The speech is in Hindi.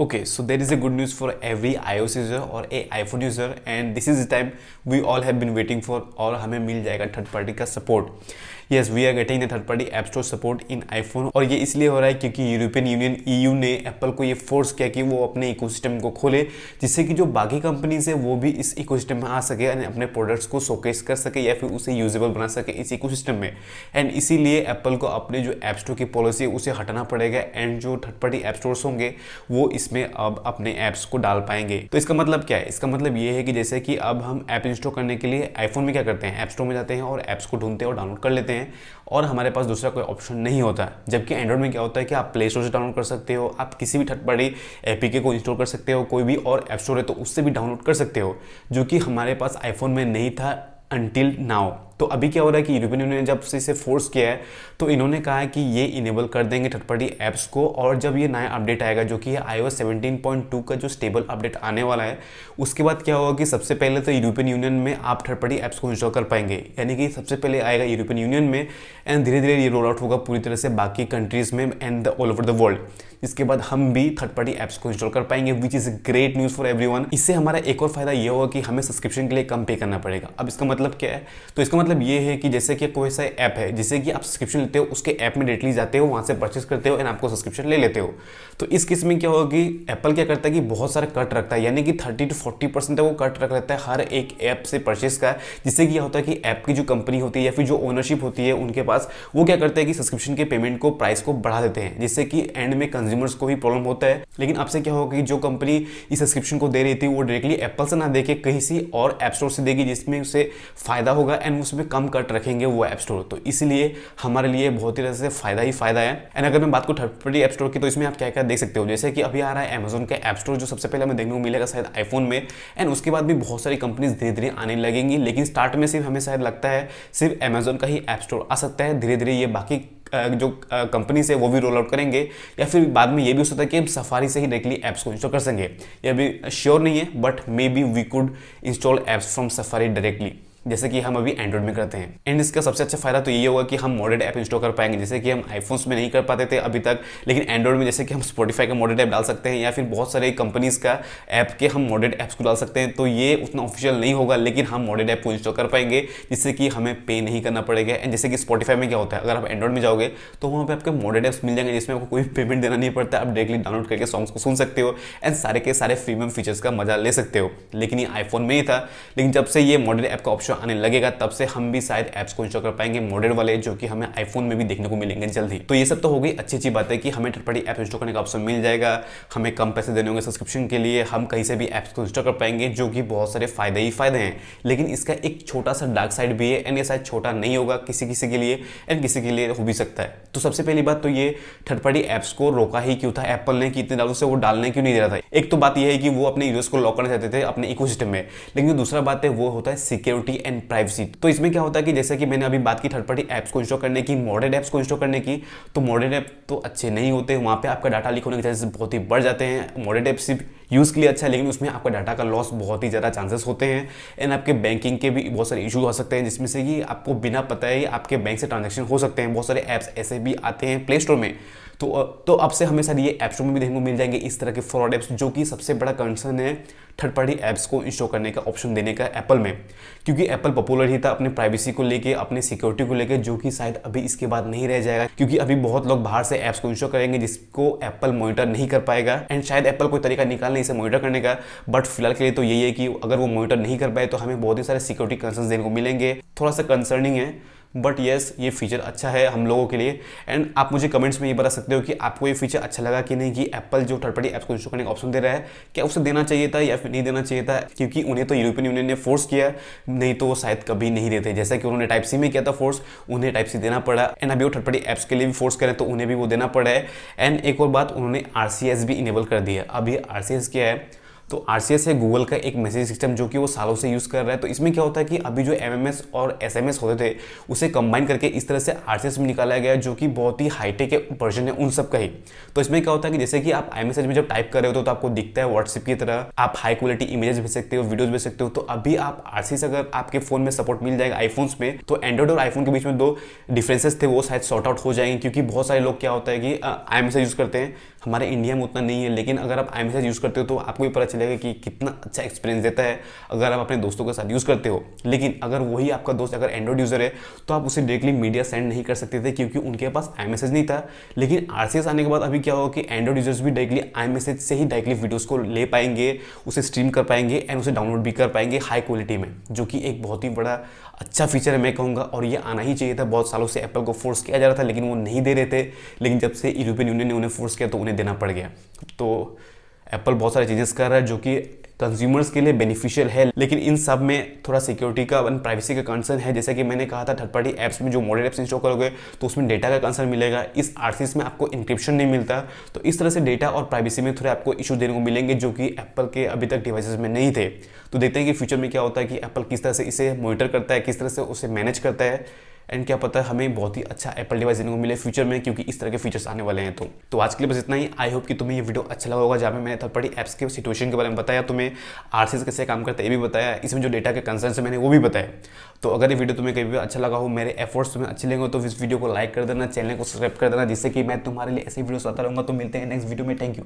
Okay, so there is a good news for every iOS user और a iPhone user and this is the time we all have been waiting for और हमें मिल जाएगा थर्ड पार्टी का support. Yes, we are getting the third party app store support in iPhone और ये इसलिए हो रहा है क्योंकि यूरोपियन यूनियन EU ने एप्पल को ये फोर्स किया कि वो अपने इकोसिस्टम को खोले, जिससे कि जो बाकी कंपनीज है वो भी इस इकोसिस्टम में आ सके और अपने प्रोडक्ट्स को शोकेस कर सके या फिर उसे यूजेबल बना सके इस इकोसिस्टम में। एंड इसीलिए एप्पल को अपने जो ऐप स्टोर की पॉलिसी है उसे हटाना पड़ेगा एंड जो थर्ड पार्टी ऐप स्टोर्स होंगे वो इसमें अब अपने ऐप्स को डाल पाएंगे। तो इसका मतलब क्या है? इसका मतलब ये है कि जैसे कि अब हम ऐप इंस्टॉल करने के लिए आईफोन में क्या करते हैं, ऐप स्टोर में जाते हैं और ऐप्स को ढूंढते हैं और डाउनलोड कर लेते हैं और हमारे पास दूसरा कोई ऑप्शन नहीं होता। जबकि एंड्रॉइड में क्या होता है कि आप प्ले स्टोर से डाउनलोड कर सकते हो, आप किसी भी थर्ड पार्टी एपीके को इंस्टॉल कर सकते हो, कोई भी और ऐप स्टोर है तो उससे भी डाउनलोड कर सकते हो, जो कि हमारे पास आईफोन में नहीं था अनटिल नाउ। तो अभी क्या हो रहा है कि यूरोपियन यूनियन ने जब से इसे फोर्स किया है तो इन्होंने कहा है कि ये इनेबल कर देंगे थर्ड पार्टी ऐप्स को, और जब ये नया अपडेट आएगा जो कि है iOS 17.2 का जो स्टेबल अपडेट आने वाला है, उसके बाद क्या होगा कि सबसे पहले तो यूरोपियन यूनियन में आप थर्ड पार्टी ऐप्स को इंस्टॉल कर पाएंगे, यानी कि सबसे पहले आएगा यूरोपियन यूनियन में एंड धीरे धीरे ये रोल आउट होगा पूरी तरह से बाकी कंट्रीज में and all over the world. इसके बाद हम भी थर्ड पार्टी ऐप्स को इंस्टॉल कर पाएंगे, which is great news for everyone. इससे हमारा एक और फायदा ये होगा कि हमें सब्सक्रिप्शन के लिए कम पे करना पड़ेगा। अब इसका मतलब क्या है? तो इसका मतलब ये है कि जैसे कि कोई सा ऐप है जिसे कि आप सब्सक्रिप्शन लेते हो, उसके ऐप में डायरेक्टली जाते हो, वहां से परचेस करते हो एंड आपको सब्सक्रिप्शन ले लेते हो। तो इस केस में क्या होगा कि एप्पल क्या करता है कि बहुत सारे कट रखता है, यानी कि 30 to 40% वो कट रख लेता है हर एक ऐप से परचेस का, जिससे कि यह होता है कि ऐप की जो कंपनी होती है या फिर जो ओनरशिप होती है उनके पास, वो क्या करते हैं कि सब्सक्रिप्शन के पेमेंट को, प्राइस को बढ़ा देते हैं, जिससे कि एंड में कंज्यूमर्स को भी प्रॉब्लम होता है। लेकिन अब से क्या होगा कि जो कंपनी इस सब्सक्रिप्शन को दे रही थी वो डायरेक्टली एप्पल से ना देके कहीं सी और ऐप स्टोर से देगी, जिसमें उसे फायदा होगा एंड उसमें कम कट रखेंगे वो ऐप स्टोर। तो इसलिए हमारे लिए बहुत ही तरह से फायदा ही फायदा है। एंड अगर मैं बात करूं थर्ड पार्टी ऐप स्टोर की, तो इसमें आप क्या क्या देख सकते हो, जैसे कि अभी आ रहा है अमेजोन का ऐप स्टोर जो सबसे पहले हमें देखने को मिलेगा शायद आईफोन में, एंड उसके बाद भी बहुत सारी कंपनीज धीरे धीरे आने लगेंगी। लेकिन स्टार्ट में सिर्फ हमें शायद लगता है सिर्फ अमेजोन का ही ऐप स्टोर आ सकता है। धीरे धीरे ये बाकी जो कंपनी से वो भी रोल आउट करेंगे, या फिर बाद में ये भी हो सकता है कि हम सफारी से ही डायरेक्टली ऐप्स को इंस्टॉल कर सकेंगे। ये भी श्योर नहीं है, but maybe we could install apps from Safari directly, जैसे कि हम अभी एंड्रॉइड में करते हैं। एंड इसका सबसे अच्छा फायदा तो ये होगा कि हम मॉडेड ऐप इंस्टॉल कर पाएंगे, जैसे कि हम आईफोन्स में नहीं कर पाते थे अभी तक, लेकिन एंड्रॉइड में जैसे कि हम स्पॉटिफाई का मॉडेड ऐप डाल सकते हैं या फिर बहुत सारे कंपनीज का ऐप के हम मॉडेड ऐप्स को डाल सकते हैं। तो ये उतना ऑफिशियल नहीं होगा, लेकिन हम मॉडेड ऐप को इंस्टॉल कर पाएंगे जिससे कि हमें पे नहीं करना पड़ेगा। एंड जैसे कि स्पॉटिफाई में क्या होता है, अगर आप एंड्रॉइड में जाओगे तो वहाँ पर आपके मॉडेड ऐप्स मिल जाएंगे जिसमें आपको कोई पेमेंट देना नहीं पड़ता, आप डायरेक्टली डाउनलोड करके सॉन्ग्स को सुन सकते हो एंड सारे के सारे प्रीमियम फीचर्स का मजा ले सकते हो। लेकिन ये आईफोन में ही था, लेकिन जब से ये मॉडेड ऐप का ऑप्शन आने लगेगा तब से हम भी शायद ऐप्स को इंस्टॉल कर पाएंगे मॉडेल वाले, जो कि हमें आईफोन में भी देखने को मिलेंगे जल्द ही। तो ये सब तो हो गई अच्छी अच्छी बात है कि हमें थर्ड पार्टी ऐप इंस्टॉल करने का ऑप्शन मिल जाएगा, हमें कम पैसे देने होंगे सब्सक्रिप्शन के लिए, हम कहीं से भी ऐप्स को इंस्टॉल कर पाएंगे, जो कि बहुत सारे फायदे ही फायदे हैं। लेकिन इसका एक छोटा सा डार्क साइड भी है एंड ये शायद छोटा नहीं होगा किसी किसी के लिए एंड किसी के लिए हो भी सकता है। तो सबसे पहली बात तो ये थर्ड पार्टी ऐप्स को रोका ही क्यों था एप्पल ने, कि इतने दिनों से वो डालने क्यों नहीं दे रहा था? एक तो बात यह है कि वो अपने यूजर्स को लॉक करना चाहते थे अपने इकोसिस्टम में, लेकिन जो दूसरा बात है वो होता है सिक्योरिटी एंड प्राइवेसी। तो इसमें क्या होता है कि जैसे कि मैंने अभी बात की थर्ड पार्टी ऐप्स को इंस्टॉल करने की, मॉडेड ऐप्स को इंस्टॉल करने की, तो मॉडेड ऐप तो अच्छे नहीं होते, वहाँ पे आपका डाटा लीक होने के चांसेस बहुत ही बढ़ जाते हैं। मॉडेड ऐप सिर्फ यूज़ के लिए अच्छा है, लेकिन उसमें आपका डाटा का लॉस बहुत ही ज़्यादा चांसेस होते हैं एंड आपके बैंकिंग के भी बहुत सारे इशू हो सकते हैं, जिसमें से कि आपको बिना पता है आपके बैंक से ट्रांजैक्शन हो सकते हैं। बहुत सारे ऐप्स ऐसे भी आते हैं प्ले स्टोर में, तो अब से हमें शायद ये ऐप स्टोर में भी देखने को मिल जाएंगे इस तरह के फ्रॉड ऐप्स, जो कि सबसे बड़ा कंसर्न है थर्ड पार्टी ऐप्स को इंस्टॉल करने का ऑप्शन देने का एप्पल में, क्योंकि एप्पल पॉपुलर ही था अपने प्राइवेसी को लेके, अपने सिक्योरिटी को लेके, जो कि शायद अभी इसके बाद नहीं रह जाएगा, क्योंकि अभी बहुत लोग बाहर से ऐप्स को इंस्टॉल करेंगे जिसको एप्पल मॉनिटर नहीं कर पाएगा। एंड शायद एप्पल कोई तरीका निकालने इसे मॉनिटर करने का, बट फिलहाल के लिए तो यही है कि अगर वो मॉनिटर नहीं कर पाए तो हमें बहुत ही सारे सिक्योरिटी कंसर्न देने को मिलेंगे। थोड़ा सा कंसर्निंग है, बट येस ये फीचर अच्छा है हम लोगों के लिए। एंड आप मुझे कमेंट्स में ये बता सकते हो कि आपको ये फीचर अच्छा लगा कि नहीं, कि एप्पल जो थर्ड पार्टी ऐप्स को इंस्टॉल करने का ऑप्शन दे रहा है, क्या उसे देना चाहिए था या फिर नहीं देना चाहिए था? क्योंकि उन्हें तो यूरोपियन यूनियन ने फोर्स किया, नहीं तो वो शायद कभी नहीं देते। जैसा कि उन्होंने टाइप सी में किया था फोर्स, उन्हें टाइप सी देना पड़ा, एंड अभी वो थर्ड पार्टी ऐप्स के लिए भी फोर्स करें तो उन्हें भी वो देना पड़ा है। एंड एक और बात, उन्होंने RCS भी इनेबल कर दिया। अब ये RCS क्या है? तो RCS है गूगल का एक मैसेज सिस्टम जो कि वो सालों से यूज़ कर रहा है। तो इसमें क्या होता है कि अभी जो MMS और SMS होते थे उसे कंबाइन करके इस तरह से RCS में निकाला गया जो कि बहुत ही हाईटेक वर्जन है उन सब का ही। तो इसमें क्या होता है कि जैसे कि आप iMessage में जब टाइप कर रहे हो तो आपको दिखता है व्हाट्सएप की तरह, आप हाई क्वालिटी इमेजेस भेज सकते हो, वीडियोस भेज सकते हो। तो अभी आप RCS अगर आपके फोन में सपोर्ट मिल जाएगा आईफोन्स में, तो एंड्रॉइड और आईफोन के बीच में दो डिफरेंसेस थे वो शायद सॉर्ट आउट हो जाएंगे। क्योंकि बहुत सारे लोग क्या होता है कि iMessage यूज़ करते हैं, हमारे इंडिया में उतना नहीं है, लेकिन अगर आप iMessage यूज़ करते हो तो आपको भी पता चलेगा कि कितना अच्छा एक्सपीरियंस देता है अगर आप अपने दोस्तों के साथ यूज़ करते हो। लेकिन अगर वही आपका दोस्त अगर एंड्रॉइड यूज़र है तो आप उसे डायरेक्टली मीडिया सेंड नहीं कर सकते थे क्योंकि उनके पास iMessage नहीं था। लेकिन RCS आने के बाद अभी क्या होगा कि एंड्रॉइड यूजर्स भी डायरेक्टली iMessage से ही डायरेक्टली वीडियोस को ले पाएंगे, उसे स्ट्रीम कर पाएंगे एंड उसे डाउनलोड भी कर पाएंगे हाई क्वालिटी में, जो कि एक बहुत ही बड़ा अच्छा फीचर है मैं कहूँगा। और ये आना ही चाहिए था। बहुत सालों से एप्पल को फोर्स किया जा रहा था लेकिन वो नहीं दे रहे थे, लेकिन जब से यूरोपियन यूनियन ने उन्हें फोर्स किया तो उन्हें देना पड़ गया। तो एप्पल बहुत सारे चेंजेस कर रहा है जो कि कंज्यूमर्स के लिए बेनिफिशियल है, लेकिन इन सब में थोड़ा सिक्योरिटी का एंड प्राइवेसी का कंसर्न है। जैसे कि मैंने कहा था थर्ड पार्टी ऐप्स में जो मॉडल ऐप्स इंस्टॉल करोगे तो उसमें डेटा का कंसर्न मिलेगा। इस RCS में आपको इंक्रिप्शन नहीं मिलता, तो इस तरह से डेटा और प्राइवेसी में थोड़े आपको इशू देने को मिलेंगे जो कि एप्पल के अभी तक डिवाइसेस में नहीं थे। तो देखते हैं कि फ्यूचर में क्या होता है कि एप्पल किस तरह से इसे मॉनिटर करता है, किस तरह से उसे मैनेज करता है, एंड क्या पता है हमें बहुत ही अच्छा एप्पल डिवाइस देने को मिले फ्यूचर में, क्योंकि इस तरह के फीचर्स आने वाले हैं। तो आज के लिए बस इतना ही। आई होप कि तुम्हें ये वीडियो अच्छा लगा होगा जहाँ में मैंने थर्ड पार्टी ऐप्स के सिचुएशन के बारे में बताया, तुम्हें RCS कैसे काम करता है ये भी बताया, इसमें जो डेटा के कंसर्न है मैंने वो भी बताया। तो अगर ये वीडियो तुम्हें कभी भी अच्छा लगा हो, मेरे एफर्ट्स तुम्हें अच्छे लगे तो इस वीडियो को लाइक कर देना, चैनल को सब्सक्राइब कर देना, जिससे कि मैं तुम्हारे लिए ऐसे वीडियोस लाता रहूँगा। तो मिलते हैं नेक्स्ट वीडियो में। Thank you.